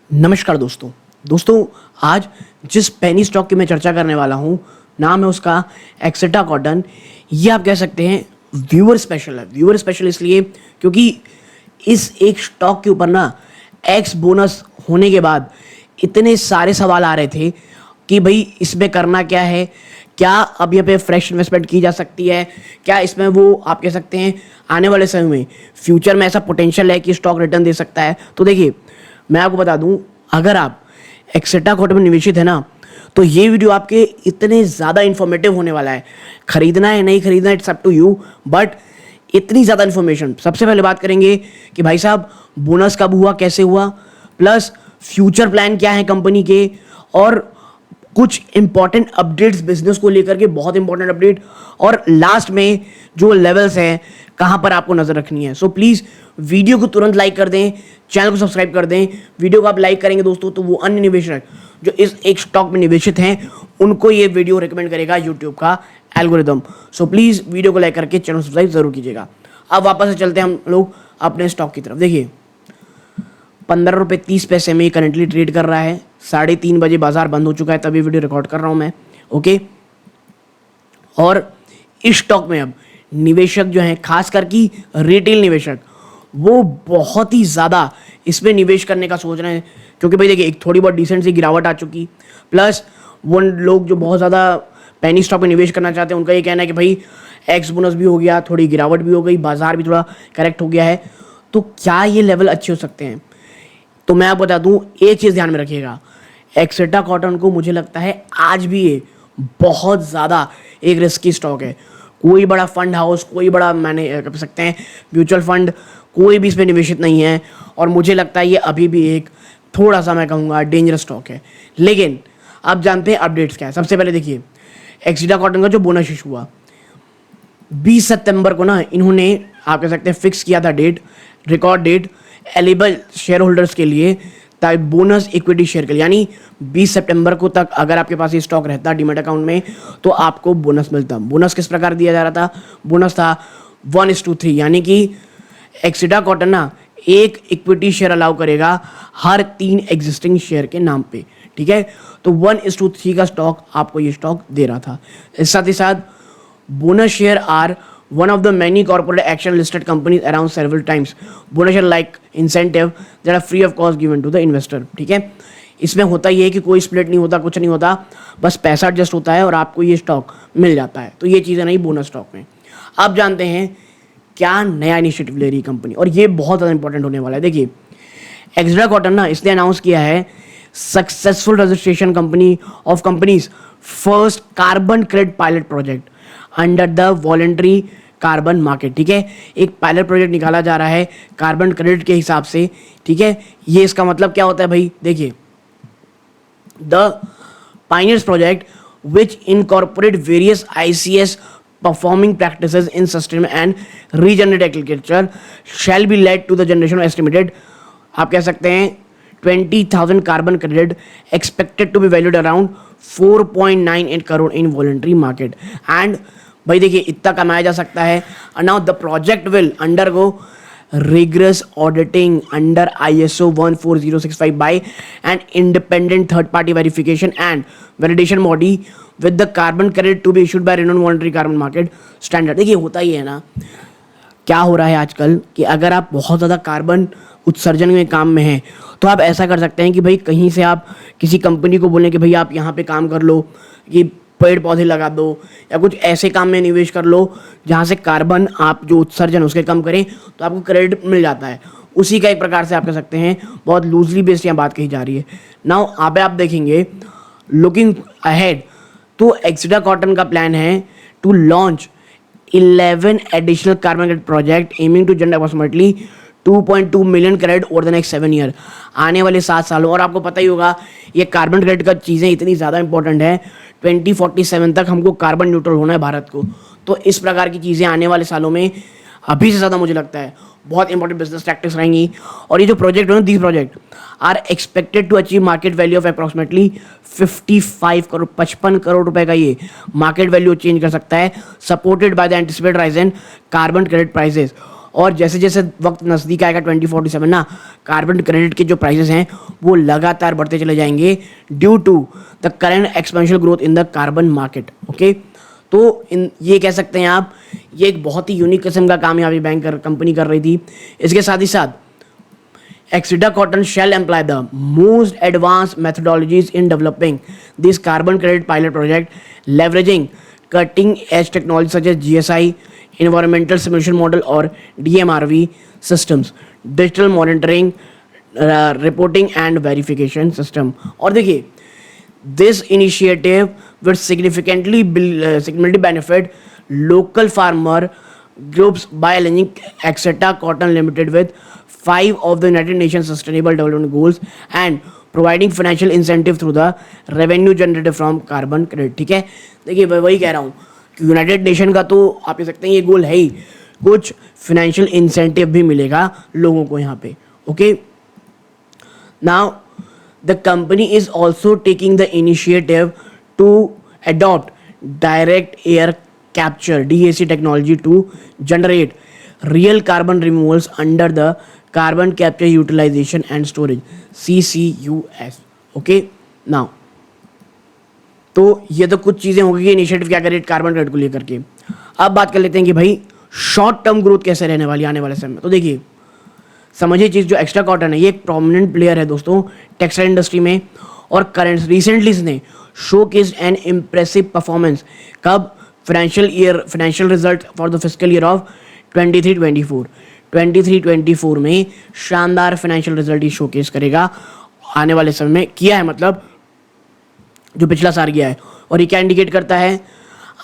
नमस्कार दोस्तों आज जिस पेनी स्टॉक की मैं चर्चा करने वाला हूँ नाम है उसका एक्सेटा कॉटन। ये आप कह सकते हैं व्यूअर स्पेशल है। व्यूअर स्पेशल इसलिए क्योंकि इस एक स्टॉक के ऊपर ना एक्स बोनस होने के बाद इतने सारे सवाल आ रहे थे कि भाई इसमें करना क्या है, क्या अब यहाँ पे फ्रेश इन्वेस्टमेंट की जा सकती है, क्या इसमें वो आप कह सकते हैं आने वाले समय में फ्यूचर में ऐसा पोटेंशियल है कि स्टॉक रिटर्न दे सकता है। तो देखिए मैं आपको बता दूं, अगर आप एक्सेटा कॉटन में निवेशित है ना तो ये वीडियो आपके इतने ज़्यादा इन्फॉर्मेटिव होने वाला है। खरीदना है नहीं खरीदना it's up to you, but इतनी ज़्यादा इन्फॉर्मेशन। सबसे पहले बात करेंगे कि भाई साहब बोनस कब हुआ, कैसे हुआ, प्लस फ्यूचर प्लान क्या है कंपनी के, और कुछ इंपॉर्टेंट अपडेट्स बिजनेस को लेकर के, बहुत इंपॉर्टेंट अपडेट, और लास्ट में जो लेवल्स हैं कहां पर आपको नजर रखनी है। सो प्लीज वीडियो को तुरंत लाइक कर दें, चैनल को सब्सक्राइब कर दें। वीडियो को आप लाइक करेंगे दोस्तों तो वो अन्य निवेशक जो इस एक स्टॉक में निवेशित हैं उनको ये वीडियो रिकमेंड करेगा यूट्यूब का एल्गोरिदम। सो प्लीज वीडियो को लाइक करके चैनल सब्सक्राइब जरूर कीजिएगा। अब वापस से चलते हैं हम लोग अपने स्टॉक की तरफ। देखिए 15 रुपये 30 पैसे में करंटली ट्रेड कर रहा है। 3:30 बजे बाजार बंद हो चुका है, तभी वीडियो रिकॉर्ड कर रहा हूं मैं। ओके, और इस स्टॉक में अब निवेशक जो हैं, खास करके रिटेल निवेशक, वो बहुत ही ज़्यादा इसमें निवेश करने का सोच रहे हैं, क्योंकि भाई देखिए एक थोड़ी बहुत डिसेंट सी गिरावट आ चुकी, प्लस वो लोग जो बहुत ज़्यादा पेनी स्टॉक में निवेश करना चाहते हैं उनका ये कहना है कि भाई एक्स बोनस भी हो गया, थोड़ी गिरावट भी हो गई, बाजार भी थोड़ा करेक्ट हो गया है, तो क्या ये लेवल अच्छे हो सकते हैं। तो मैं आपको बता दूं, एक चीज़ ध्यान में रखिएगा, एक्सेटा कॉटन को मुझे लगता है आज भी ये बहुत ज़्यादा एक रिस्की स्टॉक है। कोई बड़ा फंड हाउस, कोई बड़ा मैंने कह सकते हैं म्यूचुअल फंड, कोई भी इसमें निवेशित नहीं है, और मुझे लगता है ये अभी भी एक थोड़ा सा मैं कहूँगा डेंजरस स्टॉक है। लेकिन अब जानते हैं अपडेट्स क्या है। सबसे पहले देखिए एक्सेटा कॉटन का जो बोनस इशू हुआ 20 सितंबर को ना, इन्होंने आप कह सकते हैं फिक्स किया था date, record date eligible shareholders के लिए, बोनस इक्विटी शेयर के लिए, यानी 20 सितंबर को तक अगर आपके पास ये स्टॉक रहता डीमैट अकाउंट में तो आपको बोनस मिलता। बोनस किस प्रकार दिया जा रहा था? बोनस था 1:3, यानी कि एक्सेटा कॉटन ना एक इक्विटी शेयर अलाउ करेगा हर 3 एग्जिस्टिंग शेयर के नाम पे, ठीक है। तो 1:3 का स्टॉक आपको ये स्टॉक दे रहा था। इस साथ ही साथ bonus share are one of the many corporate action listed companies around several times. Bonus share like incentive that are free of cost given to the investor. ठीक है, इसमें होता ये है कि कोई स्प्लिट नहीं होता, कुछ नहीं होता, बस पैसा एडजस्ट होता है और आपको ये स्टॉक मिल जाता है। तो ये चीज़ें नहीं बोनस स्टॉक में। अब जानते हैं क्या नया इनिशिएटिव ले रही कंपनी, और ये बहुत ज़्यादा इंपॉर्टेंट होने वाला है। देखिए एक्सेटा कॉटन ना इसलिए अनाउंस किया है successful registration company of companies first carbon credit pilot project under the voluntary carbon market. ठीक है, एक पायलट प्रोजेक्ट निकाला जा रहा है कार्बन क्रेडिट के हिसाब से। ठीक है, ये इसका मतलब क्या होता है भाई? देखिए the pioneers project which incorporate various ICS performing practices in sustainable and regenerative agriculture shall be led to the generation of estimated, आप कह सकते हैं 20,000 carbon credit expected to be valued around 4.98 crore in voluntary market. And भाई देखिए इतना कमाया जा सकता है। Now the project will undergo rigorous auditing under ISO 14065 by an independent third-party verification and validation body with the carbon credit to be issued by renowned voluntary carbon market standard। देखिए होता ही है ना, क्या हो रहा है आजकल कि अगर आप बहुत ज़्यादा कार्बन उत्सर्जन में काम में हैं तो आप ऐसा कर सकते हैं कि भाई कहीं से आप किसी कंपनी को बोलें कि भाई आप यहाँ पे काम कर लो, कि पेड़ पौधे लगा दो, या कुछ ऐसे काम में निवेश कर लो जहाँ से कार्बन आप जो उत्सर्जन उसके कम करें, तो आपको क्रेडिट मिल जाता है। उसी का एक प्रकार से आप कह सकते हैं, बहुत लूजली बेस्ड यहाँ बात कही जा रही है। नाउ आप देखेंगे लुकिंग अहेड, तो एक्सेटा कॉटन का प्लान है to launch 11 additional carbon credit project aiming to generate approximately 2.2 million credit over the next 7 year, आने वाले 7 सालों। और आपको पता ही होगा ये कार्बन क्रेडिट का चीज़ें इतनी ज़्यादा इंपॉर्टेंट है, 2047 तक हमको कार्बन न्यूट्रल होना है भारत को। तो इस प्रकार की चीज़ें आने वाले सालों में अभी से ज़्यादा मुझे लगता है बहुत इंपॉर्टेंट बिजनेस टैक्टिक्स रहेंगी। और ये जो प्रोजेक्ट है ना, these project are expected to achieve market value of approximately 55 crore, 55 crore रुपए का ये मार्केट वैल्यू चेंज कर सकता है, supported by the anticipated rise in carbon credit prices. और जैसे जैसे वक्त नज़दीक आएगा 2047 ना, कार्बन क्रेडिट के जो प्राइसेस हैं वो लगातार बढ़ते चले जाएंगे due to the current exponential growth in the carbon market. Okay, तो ये कह सकते हैं आप, ये एक बहुत ही यूनिक किस्म का काम यहाँ पे बैंक कंपनी कर रही थी। इसके साथ ही साथ Exeter Cotton shall employ the most advanced methodologies in developing this carbon credit pilot project, leveraging cutting-edge technology such as GSI, environmental simulation model or DMRV systems, digital monitoring, reporting and verification system। और देखिए, this initiative will significantly benefit local farmer groups by aligning Exeter Cotton Limited with 5 of the United Nations Sustainable Development Goals and providing financial incentive through the revenue generated from carbon credit। ठीक है, देखिए मैं वही कह रहा हूँ कि United nation का तो आप कह सकते हैं ये गोल है ही, कुछ फाइनेंशियल इंसेंटिव भी मिलेगा लोगों को यहाँ पे। Okay, now the company is also taking the initiative to adopt direct air capture DAC technology to generate real carbon removals under the carbon capture utilization and storage CCUS। Okay, now तो ये तो कुछ चीजें होगी कि initiative क्या करे carbon credit को लेकर के। अब बात कर लेते हैं कि भाई शॉर्ट टर्म ग्रोथ कैसे रहने वाली आने वाले समय में। तो देखिए समझिए चीज, जो एक्स्ट्रा कॉटन है ये एक प्रोमिनेंट प्लेयर है दोस्तों टेक्सटाइल इंडस्ट्री में, और करंट रिसेंटली इसने शोकेस्ड एन इम्प्रेसिव परफॉर्मेंस। कब? Financial result for the fiscal year of 23-24 में शानदार फाइनेंशियल रिजल्ट ही शोकेस करेगा आने वाले समय में। किया है मतलब जो पिछला साल गया है, और ये क्या इंडिकेट करता है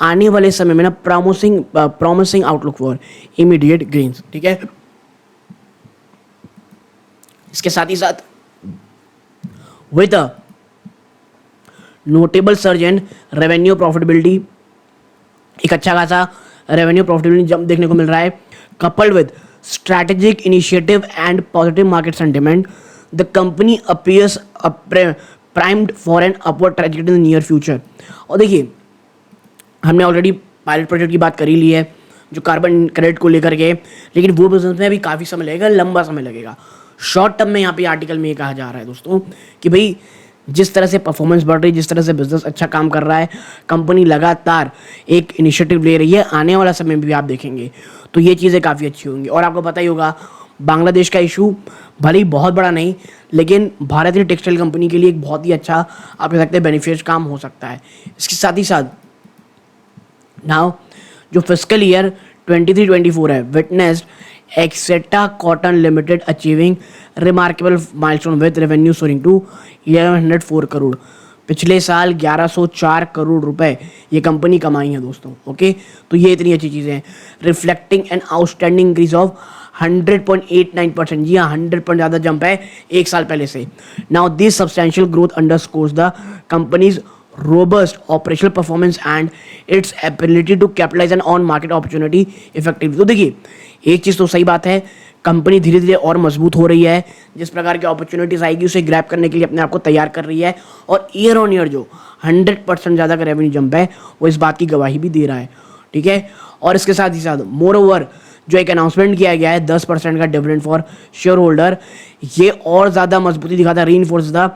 आने वाले समय में ना promising outlook for immediate gains. ठीक है, इसके साथ ही साथ with a notable surge in revenue profitability, एक अच्छा खासा रेवेन्यू प्रॉफिटेबिलिटी जंप देखने को मिल रहा है, coupled with strategic initiative and positive market sentiment, the company appears primed for an upward trajectory in the near future। और देखिए हमने ऑलरेडी पायलट प्रोजेक्ट की बात कर ही ली है जो कार्बन क्रेडिट को लेकर के, लेकिन वो बिजनेस में अभी काफ़ी समय लगेगा, लंबा समय लगेगा। शॉर्ट टर्म में यहाँ पे आर्टिकल में ये कहा जा रहा है दोस्तों कि भाई जिस तरह से परफॉर्मेंस बढ़ रही है, जिस तरह से बिजनेस अच्छा काम कर रहा है, कंपनी लगातार एक इनिशिएटिव ले रही है, आने वाला समय भी आप देखेंगे तो ये चीज़ें काफ़ी अच्छी होंगी। और आपको पता ही होगा बांग्लादेश का इशू भले ही बहुत बड़ा नहीं, लेकिन भारतीय टेक्सटाइल कंपनी के लिए एक बहुत ही अच्छा आप कह सकते हैं बेनिफिशियल काम हो सकता है। इसके साथ ही साथ नाउ जो फिस्कल ईयर 23-24 है, witnessed Axita cotton limited achieving remarkable milestone with revenue soaring to 1104 crore. पिछले साल 1104 करोड़ रुपए ये कंपनी कमाई है दोस्तों। ओके, तो ये इतनी अच्छी चीज़ें हैं, reflecting an outstanding increase of 100.89%। जी हाँ, 100 ज़्यादा जंप है एक साल पहले से। Now this substantial growth underscores the companies robust operational performance and its ability to capitalize on market opportunity effectively। तो देखिए एक चीज़ तो सही बात है, कंपनी धीरे धीरे और मजबूत हो रही है, जिस प्रकार की अपॉर्चुनिटीज आएगी उसे ग्रैब करने के लिए अपने आप को तैयार कर रही है, और ईयर ऑन ईयर जो 100% ज़्यादा का रेवेन्यू जंप है वो इस बात की गवाही भी दे रहा है। ठीक है, और इसके साथ ही साथ मोर ओवर जो एक अनाउंसमेंट किया गया है 10% का डिविडेंड फॉर शेयर होल्डर, ये और ज़्यादा मजबूती दिखाता है, रीइंफोर्स द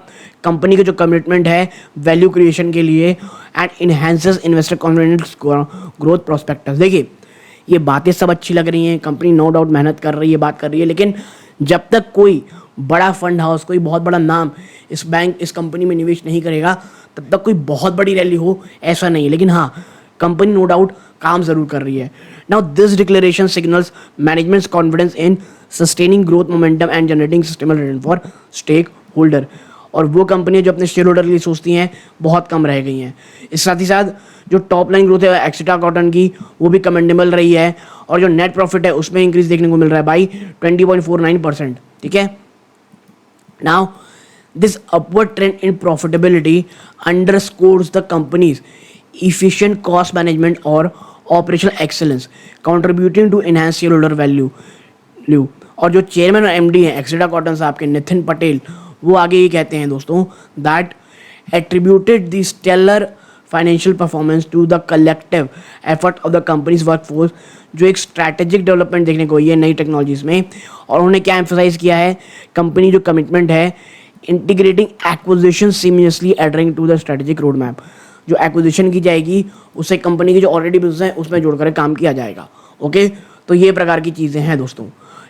कंपनी के जो कमिटमेंट है वैल्यू क्रिएशन के लिए and enhances investor confidence growth prospectus. देखिए ये बातें सब अच्छी लग रही हैं, कंपनी नो डाउट मेहनत कर रही है, बात कर रही है, लेकिन जब तक कोई बड़ा फंड हाउस, कोई बहुत बड़ा नाम इस कंपनी में निवेश नहीं करेगा तब तक कोई बहुत बड़ी रैली हो ऐसा नहीं है। लेकिन हाँ, कंपनी नो डाउट काम जरूर कर रही है। Now this declaration signals management's confidence in sustaining growth momentum and generating sustainable return for stakeholder. और वो कंपनियां जो अपने शेयर होल्डर के लिए सोचती हैं बहुत कम रह गई हैं। इसके साथ ही साथ जो टॉप लाइन ग्रोथ है एक्सेटा कॉटन की वो भी कमेंडेबल रही है, और जो नेट प्रॉफिट है उसमें इंक्रीज देखने को मिल रहा है बाई 20.49%। ठीक है, now this upward trend in profitability underscores the companies efficient cost management और operational excellence contributing to enhance shareholder value। और जो चेयरमैन और एमडी हैं एक्सेटा कॉटन साहब के नितिन पटेल, वो आगे ये कहते हैं दोस्तों that attributed the stellar financial performance to the collective effort of the company's workforce, जो एक स्ट्रैटेजिक डेवलपमेंट देखने को हुई है नई टेक्नोलॉजीज में। और उन्होंने क्या एम्फोसाइज किया है, कंपनी जो कमिटमेंट है integrating acquisition seamlessly adhering to the strategic road map, जो एक्विजिशन की जाएगी उससे कंपनी की जो ऑलरेडी बिजनेस है उसमें जोड़कर काम किया जाएगा। ओके, तो ये प्रकार की चीज़ें हैं दोस्तों।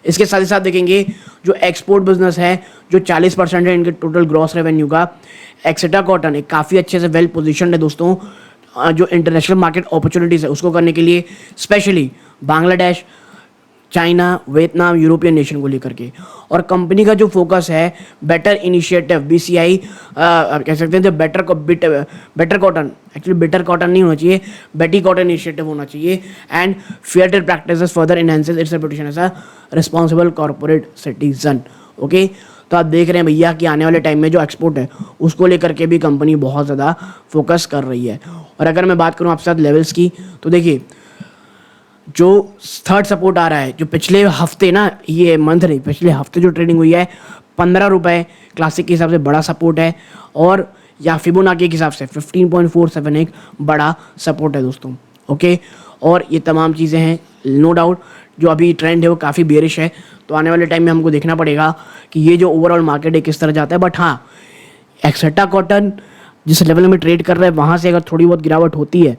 इसके साथ ही साथ देखेंगे जो एक्सपोर्ट बिजनेस है जो 40% है इनके टोटल ग्रॉस रेवेन्यू का। एक्सेटा कॉटन एक काफ़ी अच्छे से वेल पोजिशन है दोस्तों, जो इंटरनेशनल मार्केट अपॉर्चुनिटीज़ है उसको करने के लिए, specially Bangladesh, China, Vietnam, European nation को लेकर के। और कंपनी का जो फोकस है बेटर इनिशिएटिव BCI कह सकते हैं, जो better cotton, actually better cotton नहीं होना चाहिए, बेटी कॉटन इनिशिएटिव होना चाहिए। And fair trade practices further enhances its reputation as a responsible corporate citizen. Okay, तो आप देख रहे हैं भैया कि आने वाले टाइम में जो एक्सपोर्ट है उसको लेकर के भी कंपनी बहुत ज़्यादा फोकस कर रही है। और अगर मैं बात करूँ आपके साथ लेवल्स की, तो देखिए जो थर्ड सपोर्ट आ रहा है, जो पिछले हफ्ते ना, ये मंथ नहीं, पिछले हफ्ते जो ट्रेडिंग हुई है 15 रुपये क्लासिक के हिसाब से बड़ा सपोर्ट है, और या फिबोनाची के हिसाब से 15.47 एक बड़ा सपोर्ट है दोस्तों। ओके, और ये तमाम चीज़ें हैं। नो डाउट जो अभी ट्रेंड है वो काफ़ी बेरिश है, तो आने वाले टाइम में हमको देखना पड़ेगा कि ये जो ओवरऑल मार्केट है किस तरह जाता है। बट हाँ, एक्सेटा कॉटन जिस लेवल में ट्रेड कर रहा है वहाँ से अगर थोड़ी बहुत गिरावट होती है,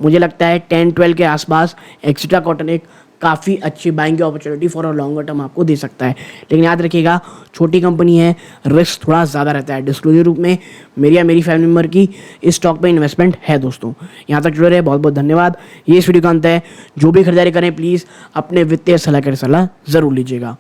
मुझे लगता है 10-12 के आसपास एक्सेटा कॉटन एक काफ़ी अच्छी बाइंग की opportunity for a longer term आपको दे सकता है। लेकिन याद रखिएगा छोटी कंपनी है, रिस्क थोड़ा ज़्यादा रहता है। डिस्क्लोजर रूप में मेरी या मेरी फैमिली मेम्बर की इस स्टॉक पे इन्वेस्टमेंट है दोस्तों। यहाँ तक जुड़े रहे, बहुत बहुत धन्यवाद। ये इस वीडियो का अंत है। जो भी खरीदारी करें प्लीज़ अपने वित्तीय सलाहकार की सलाह ज़रूर लीजिएगा।